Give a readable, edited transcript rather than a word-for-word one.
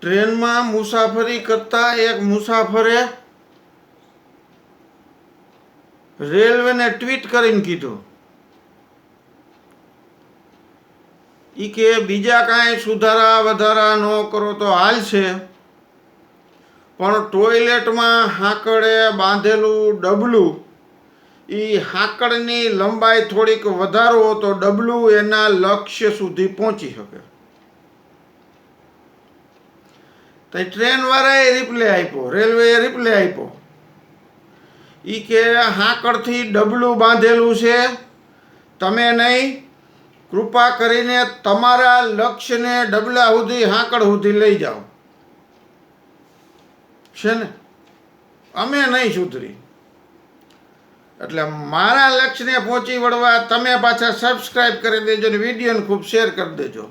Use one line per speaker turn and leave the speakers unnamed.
ટ્રેનમાં મુસાફરી કરતા એક મુસાફરે રેલવેને ટ્વીટ કરીને કીધું કે બીજા કાંઈ સુધારા વધારા ન કરો તો હાલશે, પણ ટોયલેટમાં હાંકડે બાંધેલું ડબલું એ હાંકડની લંબાઈ થોડીક વધારો તો ડબલું એના લક્ષ્ય સુધી પહોંચી શકે. તો ટ્રેનવાળાએ રિપ્લે આપ્યો, રેલવેએ રિપ્લે આપ્યો કે હાંકડથી ડબલું બાંધેલું છે, તમે નહીં, કૃપા કરીને તમારા લક્ષ્યને ડબલા સુધી હાંકડ સુધી લઈ જાઓ છે ને, અમે નહીં સુધરી. એટલે મારા લક્ષ્યને પહોંચી વળવા તમે પાછા સબસ્ક્રાઈબ કરી દેજો ને વિડીયોને ખૂબ શેર કરી દેજો.